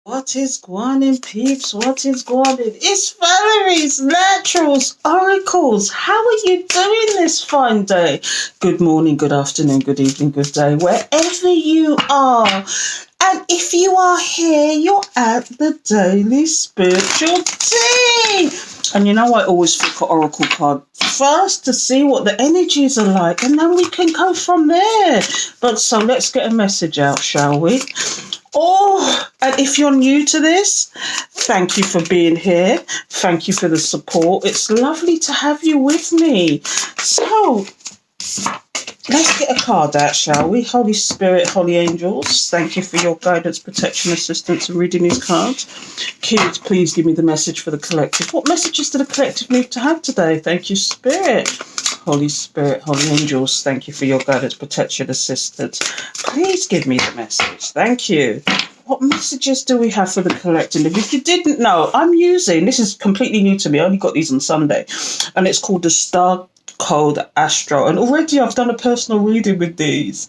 What is gwan peeps? What is gwan? It's Valerie's Natural Oracles. How are you doing this fine day? Good morning, good afternoon, good evening, good day, wherever you are. And if you are here, you're at the Daily Spiritual Tea. And you know, I always flick an oracle card first to see what the energies are like, and then we can go from there. But so let's get a message out, shall we? Oh, and if you're new to this, thank you for being here. Thank you for the support. It's lovely to have you with me. So, let's get a card out, shall we? Holy Spirit, Holy Angels, thank you for your guidance, protection, assistance in reading these cards. Kids, please give me the message for the collective. What messages do the collective need to have today? Thank you, Spirit. Holy Spirit, Holy Angels, thank you for your guidance, protection, assistance. Please give me the message. Thank you. What messages do we have for the collective? If you didn't know, this is completely new to me. I only got these on Sunday. And it's called the Star Code Astro. And already I've done a personal reading with these.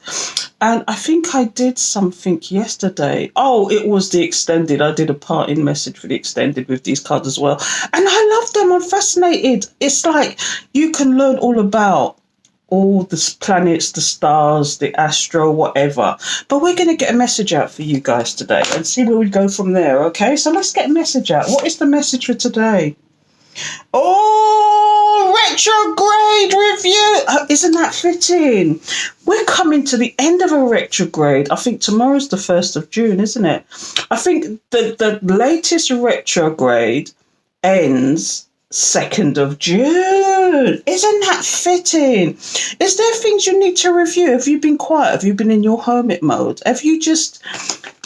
And I think I did something yesterday. Oh, it was the extended. I did a parting message for the extended with these cards as well. And I love them. I'm fascinated. It's like you can learn all about all the planets, the stars, the astro, whatever. But we're going to get a message out for you guys today and see where we go from there, okay? So let's get a message out. What is the message for today? Oh, retrograde review. Isn't that fitting? We're coming to the end of a retrograde. I think tomorrow's the 1st of June, isn't it? I think the latest retrograde ends 2nd of June. Isn't that fitting? Is there things you need to review? Have you been quiet? Have you been in your hermit mode? Have you just,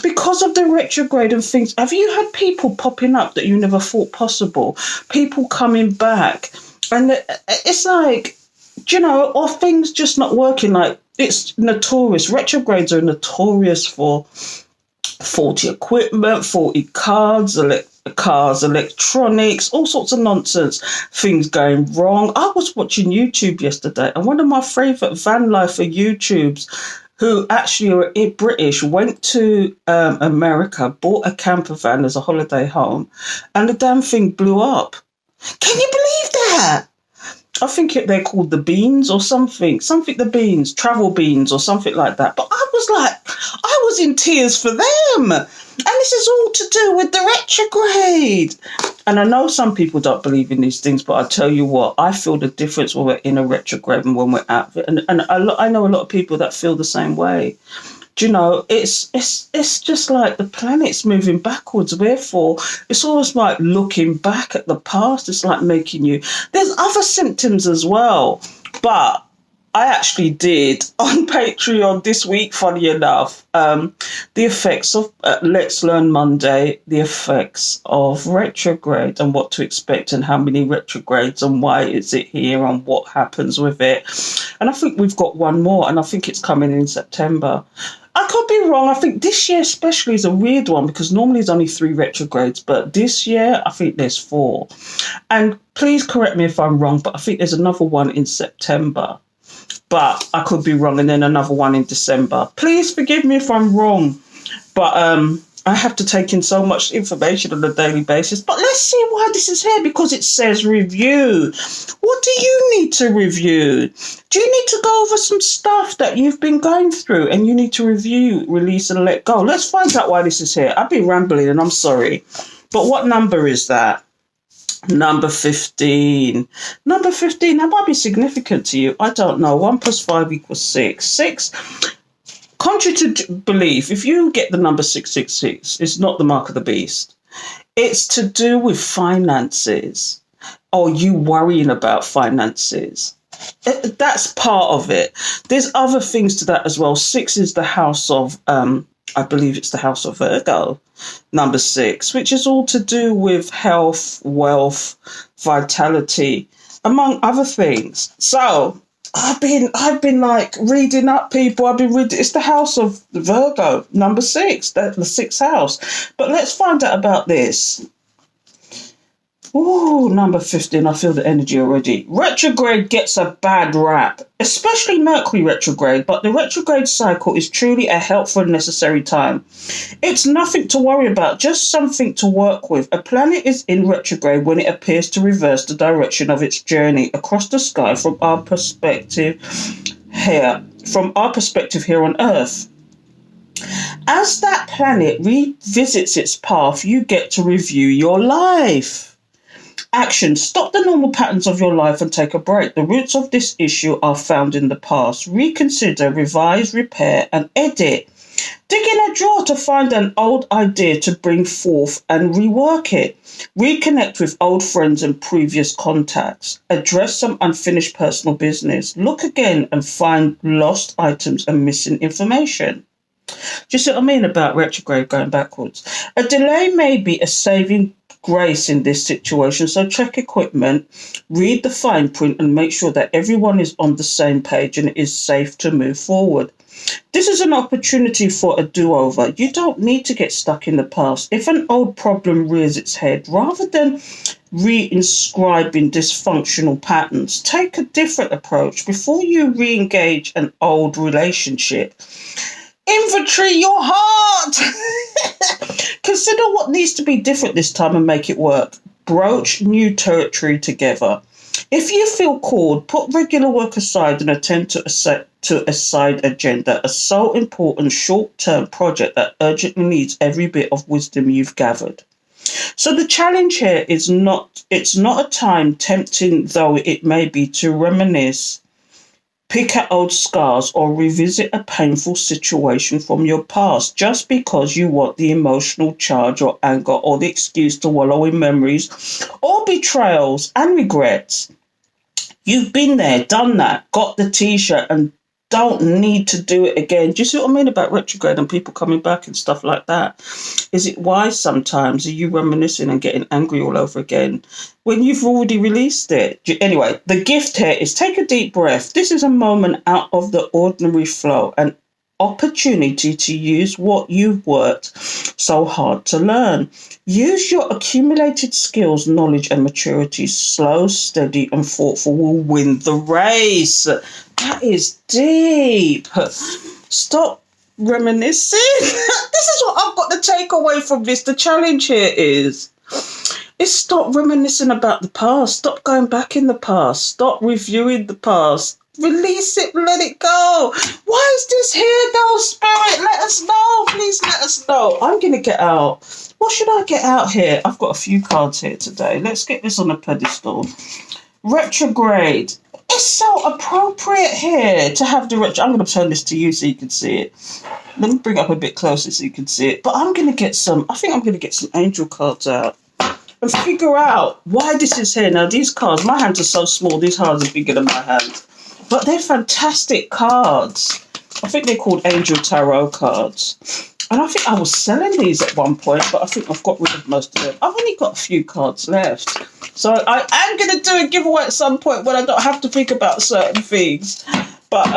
because of the retrograde and things, have you had people popping up that you never thought possible? People coming back. And it's like, or things just not working. Like, it's notorious. Retrogrades are notorious for faulty equipment, faulty cards, electronics, all sorts of nonsense, things going wrong. I was watching YouTube yesterday, and one of my favourite van lifer YouTubes, who actually are British, went to America, bought a camper van as a holiday home, and the damn thing blew up. Can you believe that? I think they're called the Beans or something the Beans, Travel Beans or something like that. But I was in tears for them. And this is all to do with the retrograde. And I know some people don't believe in these things, but I tell you what, I feel the difference when we're in a retrograde and when we're out of it. And I know a lot of people that feel the same way. It's just like the planet's moving backwards. Wherefore, it's almost like looking back at the past. It's like there's other symptoms as well. But I actually did on Patreon this week, funny enough, the effects of Let's Learn Monday, the effects of retrograde and what to expect and how many retrogrades and why is it here and what happens with it. And I think we've got one more, and I think it's coming in September. I could be wrong. I think this year especially is a weird one because normally there's only 3 retrogrades, but this year I think there's 4. And please correct me if I'm wrong, but I think there's another one in September. But I could be wrong, and then another one in December. Please forgive me if I'm wrong. But I have to take in so much information on a daily basis. But let's see why this is here, because it says review. What do you need to review? Do you need to go over some stuff that you've been going through and you need to review, release and let go? Let's find out why this is here. I've been rambling and I'm sorry. But what number is that? Number 15. Number 15, that might be significant to you. I don't know. 1 + 5 = 6. 6, contrary to belief, if you get the number 666, it's not the mark of the beast. It's to do with finances or you worrying about finances. That's part of it. There's other things to that as well. 6 is the house of I believe it's the house of Virgo, number 6, which is all to do with health, wealth, vitality, among other things. So I've been like reading up people. It's the house of Virgo, number 6, the 6th house. But let's find out about this. Ooh, number 15. I feel the energy already. Retrograde gets a bad rap, especially Mercury retrograde, but the retrograde cycle is truly a helpful and necessary time. It's nothing to worry about, just something to work with. A planet is in retrograde when it appears to reverse the direction of its journey across the sky from our perspective here on Earth. As that planet revisits its path, you get to review your life. Action. Stop the normal patterns of your life and take a break. The roots of this issue are found in the past. Reconsider, revise, repair, and edit. Dig in a drawer to find an old idea to bring forth and rework it. Reconnect with old friends and previous contacts. Address some unfinished personal business. Look again and find lost items and missing information. Do you see what I mean about retrograde going backwards? A delay may be a saving grace in this situation, so check equipment, read the fine print, and make sure that everyone is on the same page and it is safe to move forward. This is an opportunity for a do-over. You don't need to get stuck in the past. If an old problem rears its head, rather than reinscribing dysfunctional patterns, take a different approach before you re-engage an old relationship. Inventory your heart. Consider what needs to be different this time and make it work. Broach new territory together. If you feel called, put regular work aside and attend to a side agenda, a so important short-term project that urgently needs every bit of wisdom you've gathered. So the challenge here is it's not a time, tempting though it may be, to reminisce, pick at old scars, or revisit a painful situation from your past just because you want the emotional charge or anger or the excuse to wallow in memories or betrayals and regrets. You've been there, done that, got the t-shirt, and don't need to do it again. Do you see what I mean about retrograde and people coming back and stuff like that? Is it wise sometimes? Are you reminiscing and getting angry all over again when you've already released it? Anyway, the gift here is take a deep breath. This is a moment out of the ordinary flow, an opportunity to use what you've worked so hard to learn. Use your accumulated skills, knowledge, and maturity. Slow, steady, and thoughtful will win the race. That is deep. Stop reminiscing. This is what I've got to take away from this. The challenge here is stop reminiscing about the past. Stop going back in the past. Stop reviewing the past. Release it, let it go. Why is this here though, Spirit? Let us know. Please let us know. I'm going to get out. What should I get out here? I've got a few cards here today. Let's get this on a pedestal. Retrograde. It's so appropriate here to have the retrograde. I'm going to turn this to you so you can see it. Let me bring it up a bit closer so you can see it. But I think I'm going to get some angel cards out and figure out why this is here. Now, these cards, my hands are so small. These cards are bigger than my hands. But they're fantastic cards. I think they're called Angel Tarot cards. And I think I was selling these at one point, but I think I've got rid of most of them. I've only got a few cards left. So I am going to do a giveaway at some point when I don't have to think about certain things. But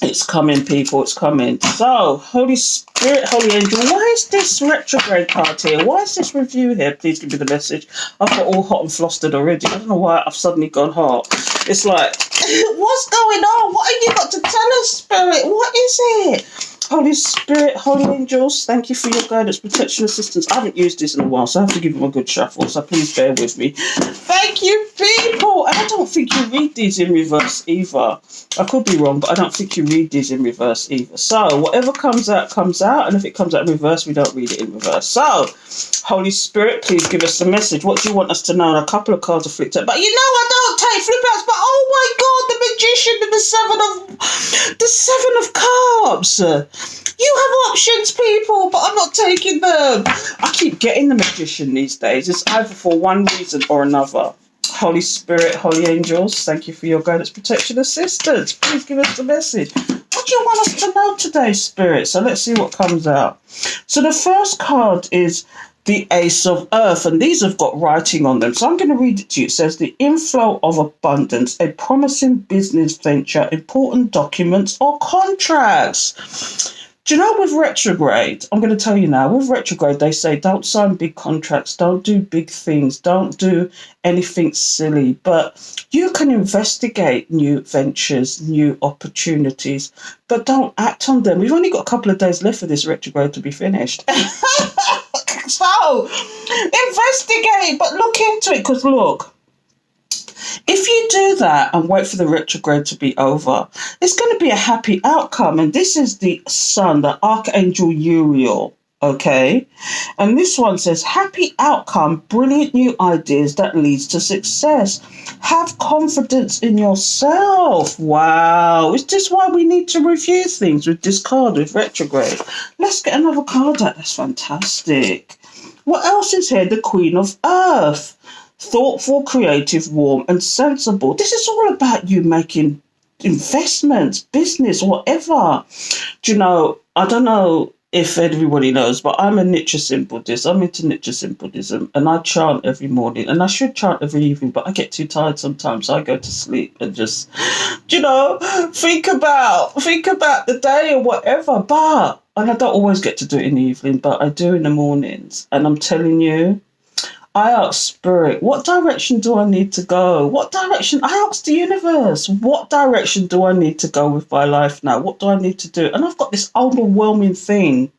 it's coming, people. It's coming. So, Holy Spirit, Holy Angel, why is this retrograde card here? Why is this review here? Please give me the message. I've got all hot and flustered already. I don't know why I've suddenly gone hot. It's like, what's going on? What have you got to tell us, Spirit? What is it? Holy Spirit, Holy Angels, thank you for your guidance, protection, assistance. I haven't used this in a while, so I have to give them a good shuffle, so please bear with me. Thank you, people. And I don't think you read these in reverse either. I could be wrong, but I don't think you read these in reverse either. So whatever comes out, comes out. And if it comes out in reverse, we don't read it in reverse. So, Holy Spirit, please give us a message. What do you want us to know? And a couple of cards are flipped out. But you know I don't take flip outs, but oh my God, the Magician and the Seven of Cups. You have options, people, but I'm not taking them. I keep getting the Magician these days. It's either for one reason or another. Holy Spirit, Holy Angels, thank you for your guidance, protection, assistance. Please give us the message. What do you want us to know today, Spirit? So let's see what comes out. So the first card is the Ace of Earth, and these have got writing on them. So I'm going to read it to you. It says, the inflow of abundance, a promising business venture, important documents or contracts. Do you know with retrograde, I'm going to tell you now, with retrograde, they say don't sign big contracts, don't do big things, don't do anything silly, but you can investigate new ventures, new opportunities, but don't act on them. We've only got a couple of days left for this retrograde to be finished. So, investigate, but look into it, because look, if you do that and wait for the retrograde to be over, it's going to be a happy outcome. And this is the sun, the Archangel Uriel, okay? And this one says, happy outcome, brilliant new ideas that leads to success. Have confidence in yourself. Wow. Is this why we need to review things with this card, with retrograde? Let's get another card out. That's fantastic. What else is here? The Queen of Earth. Thoughtful, creative, warm, and sensible. This is all about you making investments, business, whatever. Do you know, I don't know if everybody knows, but I'm a Nichiren Buddhist. I'm into Nichiren Buddhism, and I chant every morning, and I should chant every evening, but I get too tired sometimes, so I go to sleep and just, you know, think about the day or whatever. And I don't always get to do it in the evening, but I do in the mornings. And I'm telling you, I ask Spirit, what direction do I need to go? What direction? I ask the universe, what direction do I need to go with my life now? What do I need to do? And I've got this overwhelming thing.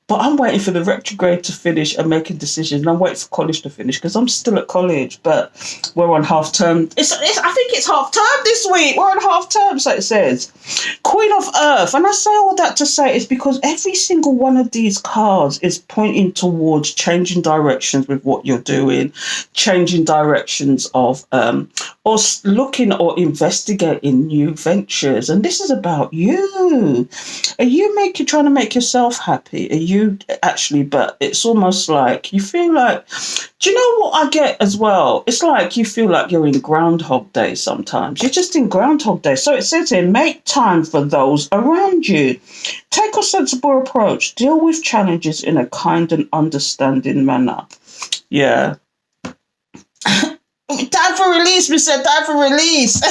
But I'm waiting for the retrograde to finish and making decisions. And I'm waiting for college to finish because I'm still at college, but we're on half term. I think it's half term this week. We're on half term, so it says. Queen of Earth. And I say all that to say it's because every single one of these cards is pointing towards changing directions with what you're doing, changing directions of, or looking or investigating new ventures. And this is about you. Are you trying to make yourself happy? Are you actually, but it's almost like you feel like, do you know what I get as well? It's like you feel like you're in Groundhog Day sometimes. You're just in Groundhog Day. So it says here, make time for those around you. Take a sensible approach. Deal with challenges in a kind and understanding manner. Yeah. Time for release, we said time for release.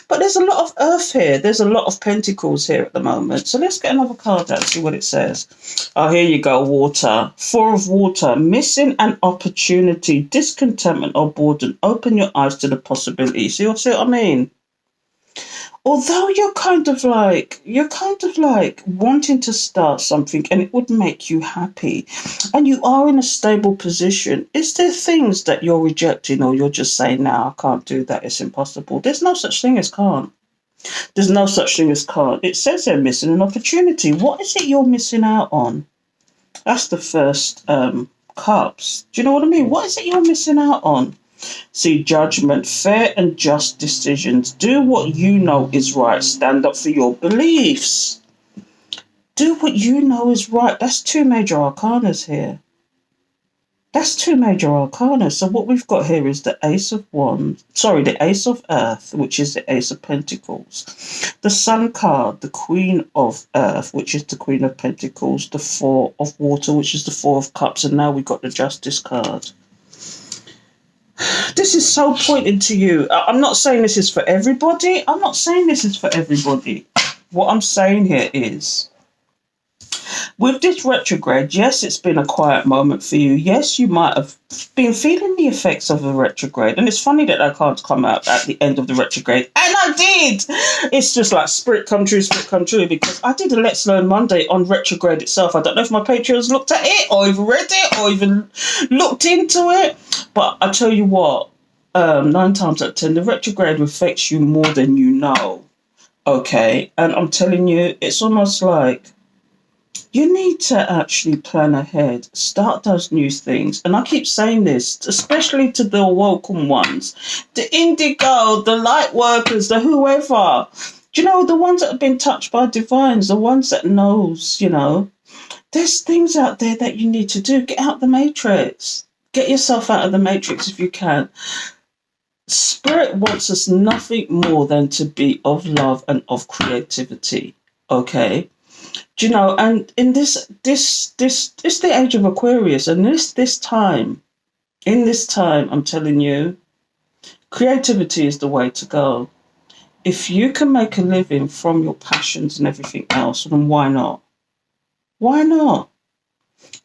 But there's a lot of earth here. There's a lot of pentacles here at the moment. So let's get another card out and see what it says. Oh, here you go. Water. Four of water. Missing an opportunity, discontentment or boredom. Open your eyes to the possibilities. See what I mean? Although you're kind of like wanting to start something and it would make you happy and you are in a stable position, is there things that you're rejecting or you're just saying, no, I can't do that, it's impossible? There's no such thing as can't. There's no such thing as can't. It says they're missing an opportunity. What is it you're missing out on? That's the first cups. Do you know what I mean? What is it you're missing out on? See, judgment, fair and just decisions. Do what you know is right. Stand up for your beliefs. Do what you know is right. That's two major arcanas here. That's two major arcanas. So what we've got here is the Ace of Wands. Sorry, the Ace of Earth, which is the Ace of Pentacles. The Sun card, the Queen of Earth, which is the Queen of Pentacles. The Four of Water, which is the Four of Cups. And now we've got the Justice card. This is so pointing to you. I'm not saying this is for everybody. What I'm saying here is, with this retrograde, yes, it's been a quiet moment for you. Yes, you might have been feeling the effects of the retrograde. And it's funny that I can't come out at the end of the retrograde. And I did! It's just like spirit come true, because I did a Let's Learn Monday on retrograde itself. I don't know if my patrons looked at it or even read it or even looked into it. But I tell you what, 9 times out of 10, the retrograde affects you more than you know. Okay? And I'm telling you, it's almost like you need to actually plan ahead, start those new things. And I keep saying this, especially to the awoken ones, the indigo, the light workers, the whoever. Do you know, the ones that have been touched by divines, the ones that knows, you know, there's things out there that you need to do. Get out the matrix. Get yourself out of the matrix if you can. Spirit wants us nothing more than to be of love and of creativity. Okay? Do you know, and in this it's the age of Aquarius, and this time, I'm telling you, creativity is the way to go. If you can make a living from your passions and everything else, then why not? Why not?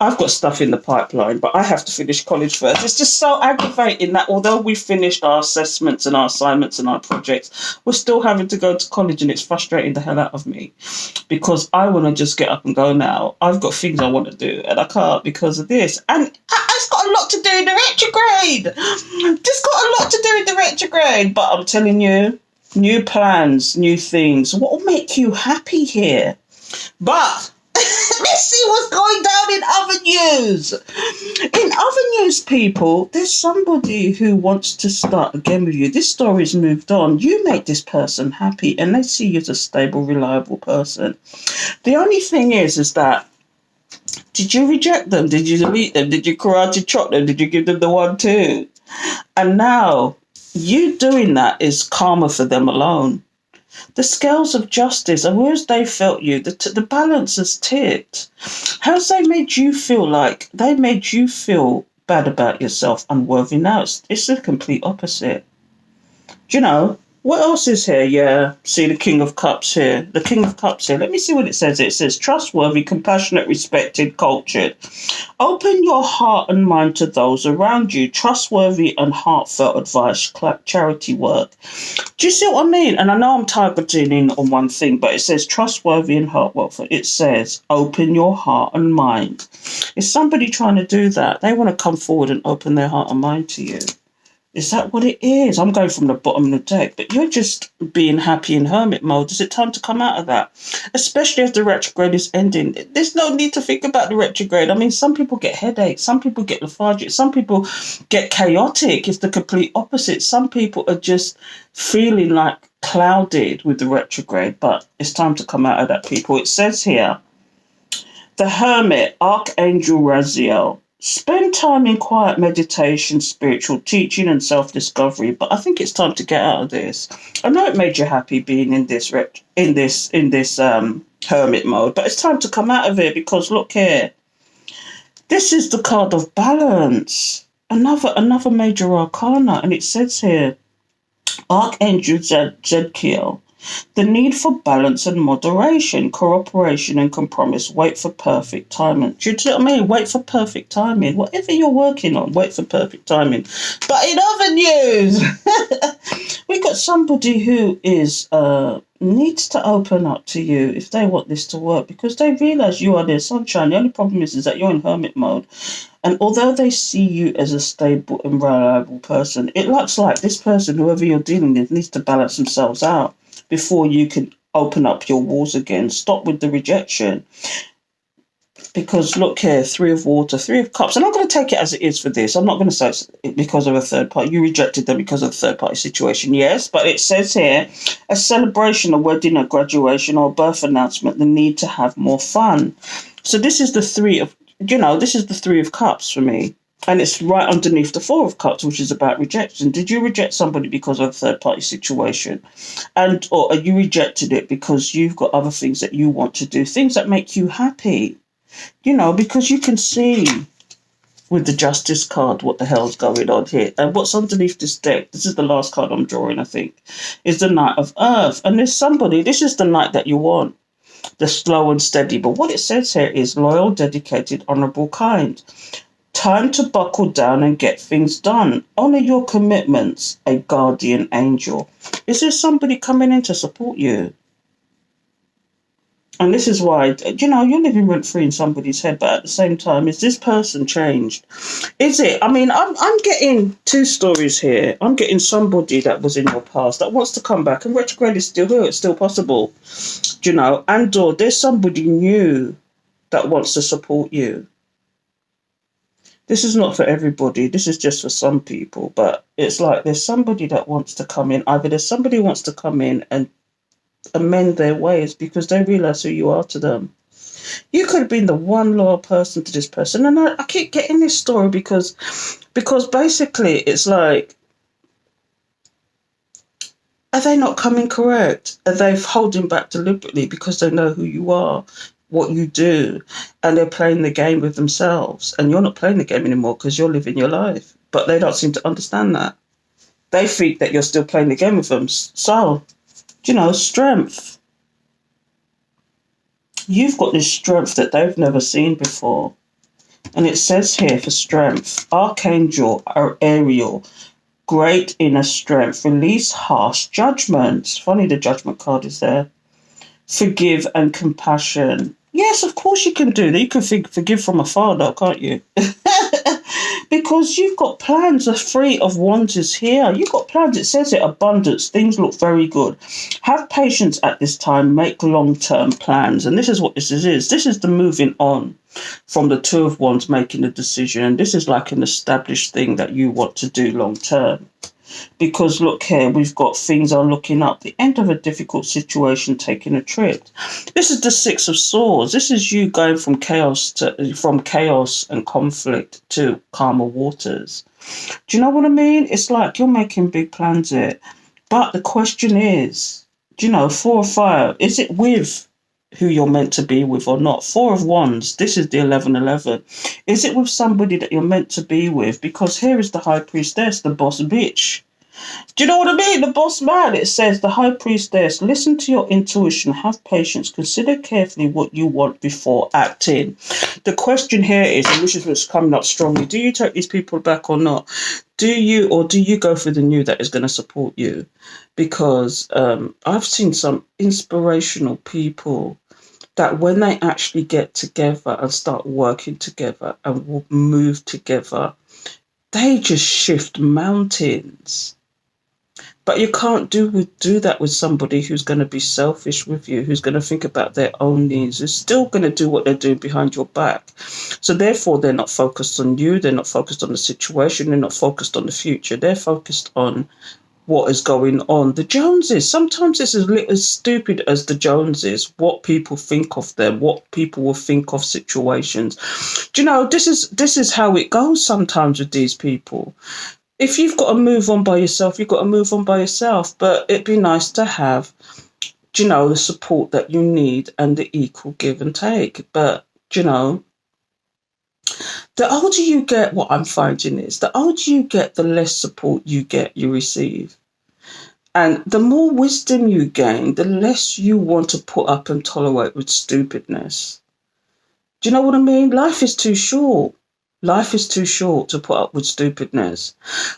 I've got stuff in the pipeline, but I have to finish college first. It's just so aggravating that although we finished our assessments and our assignments and our projects, we're still having to go to college, and it's frustrating the hell out of me because I want to just get up and go now. I've got things I want to do and I can't because of this. And it's got a lot to do in the retrograde. Just got a lot to do in the retrograde. But I'm telling you, new plans, new things. What will make you happy here? But let's see what's going down in other news. In other news, people, there's somebody who wants to start again with you. This story's moved on. You make this person happy and they see you as a stable, reliable person. The only thing is that, did you reject them? Did you delete them? Did you karate chop them? Did you give them the 1-2? And now, you doing that is karma for them alone. The scales of justice, and whereas they felt you, the balance has tipped. How's they made you feel like? They made you feel bad about yourself, unworthy. Now it's the complete opposite. Do you know? What else is here? Yeah, see the King of Cups here. The King of Cups here. Let me see what it says. It says, trustworthy, compassionate, respected, cultured. Open your heart and mind to those around you. Trustworthy and heartfelt advice, charity work. Do you see what I mean? And I know I'm targeting in on one thing, but it says trustworthy and heartfelt. It says, open your heart and mind. Is somebody trying to do that? They want to come forward and open their heart and mind to you. Is that what it is? I'm going from the bottom of the deck, but you're just being happy in hermit mode. Is it time to come out of that? Especially as the retrograde is ending. There's no need to think about the retrograde. I mean, some people get headaches. Some people get lethargic. Some people get chaotic. It's the complete opposite. Some people are just feeling like clouded with the retrograde, but it's time to come out of that, people. It says here, the Hermit, Archangel Raziel. Spend time in quiet meditation, spiritual teaching, and self-discovery. But I think it's time to get out of this. I know it made you happy being in this hermit mode, but it's time to come out of it because look here. This is the card of balance. Another major arcana, and it says here, Archangel Zedkiel. The need for balance and moderation, cooperation and compromise. Wait for perfect timing. Do you know what I mean? Wait for perfect timing. Whatever you're working on, wait for perfect timing. But in other news, we got somebody who is needs to open up to you if they want this to work because they realise you are their sunshine. The only problem is that you're in hermit mode. And although they see you as a stable and reliable person, it looks like this person, whoever you're dealing with, needs to balance themselves out before you can open up your walls again. Stop with the rejection. Because look here, 3 of water, 3 of cups. And I'm going to take it as it is for this. I'm not going to say it's because of a third party. You rejected them because of a third party situation. Yes, but it says here, a celebration, a wedding, a graduation or a birth announcement, the need to have more fun. So this is the 3 of, this is the 3 of cups for me. And it's right underneath the 4 of cups, which is about rejection. Did you reject somebody because of a third-party situation? Or are you rejected it because you've got other things that you want to do, things that make you happy? Because you can see with the Justice card what the hell's going on here. And what's underneath this deck, this is the last card I'm drawing, I think, is the Knight of Earth. And there's somebody, this is the knight that you want, the slow and steady. But what it says here is loyal, dedicated, honourable, kind. Time to buckle down and get things done. Honour your commitments, a guardian angel. Is there somebody coming in to support you? And this is why, you're living rent-free in somebody's head, but at the same time, is this person changed? Is it? I mean, I'm getting 2 stories here. I'm getting somebody that was in your past that wants to come back, and retrograde is still here. It's still possible, and or there's somebody new that wants to support you. This is not for everybody. This is just for some people. But it's like there's somebody that wants to come in. Either there's somebody who wants to come in and amend their ways because they realise who you are to them. You could have been the one loyal person to this person. And I keep getting this story because basically it's like, are they not coming correct? Are they holding back deliberately because they know who you are, what you do, and they're playing the game with themselves, and you're not playing the game anymore because you're living your life, but they don't seem to understand that. They think that you're still playing the game with them. So Strength. You've got this strength that they've never seen before. And it says here for strength, Archangel Ariel, great inner strength, release harsh judgments. Funny the judgment card is there. Forgive and compassion. Yes, of course you can do that. You can forgive from afar though, can't you? Because you've got plans. The Three of Wands is here. You've got plans. It says it, abundance. Things look very good. Have patience at this time. Make long-term plans. And this is what this is. This is the moving on from the Two of Wands, making a decision. And this is like an established thing that you want to do long-term. Because look here, we've got things are looking up. The end of a difficult situation, taking a trip. This is the Six of Swords. This is you going from chaos and conflict to calmer waters. Do you know what I mean? It's like you're making big plans here. But the question is, 4 of Fire, is it with who you're meant to be with or not? Four of Wands, this is the 1111. Is it with somebody that you're meant to be with? Because here is the High Priestess, the boss bitch. Do you know what I mean? The boss man. It says the High Priestess, listen to your intuition, have patience, consider carefully what you want before acting. The question here is, and this is what's coming up strongly, do you take these people back or not? Do you go for the new that is going to support you? Because I've seen some inspirational people that when they actually get together and start working together and will move together, they just shift mountains. But you can't do that with somebody who's going to be selfish with you, who's going to think about their own needs, who's still going to do what they're doing behind your back. So therefore, they're not focused on you. They're not focused on the situation. They're not focused on the future. They're focused on what is going on. The Joneses, sometimes it's as stupid as the Joneses, what people think of them, what people will think of situations. This is how it goes sometimes with these people. If you've got to move on by yourself, you've got to move on by yourself. But it'd be nice to have, the support that you need and the equal give and take. But, the older you get, what I'm finding is, the older you get, the less support you receive. And the more wisdom you gain, the less you want to put up and tolerate with stupidness. Do you know what I mean? Life is too short. Life is too short to put up with stupidness.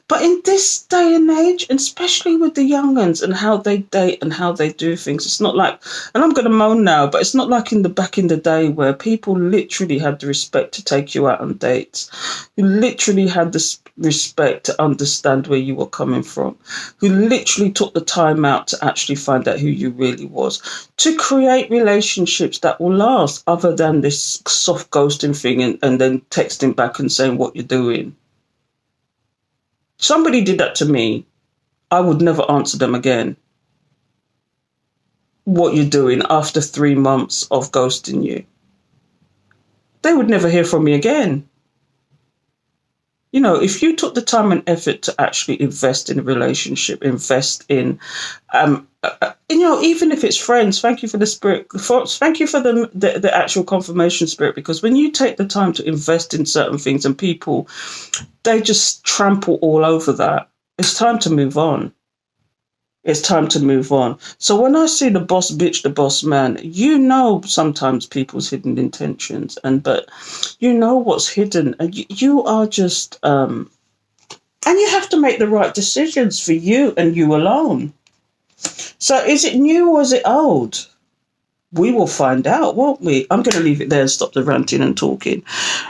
But in this day and age, and especially with the young ones and how they date and how they do things, it's not like, and I'm going to moan now, but it's not like back in the day where people literally had the respect to take you out on dates, who literally had the respect to understand where you were coming from, who literally took the time out to actually find out who you really was, to create relationships that will last, other than this soft ghosting thing and then texting back and saying what you're doing. Somebody did that to me, I would never answer them again. What you're doing after 3 months of ghosting you. They would never hear from me again. If you took the time and effort to actually invest in a relationship, invest in, even if it's friends, thank you for the spirit, thank you for the actual confirmation spirit, because when you take the time to invest in certain things and people, they just trample all over that. It's time to move on. It's time to move on. So when I see the boss bitch, the boss man, sometimes people's hidden intentions, but what's hidden, and you are just, and you have to make the right decisions for you and you alone. So is it new or is it old? We will find out, won't we? I'm going to leave it there and stop the ranting and talking.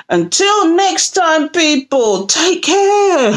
Until next time, people, take care.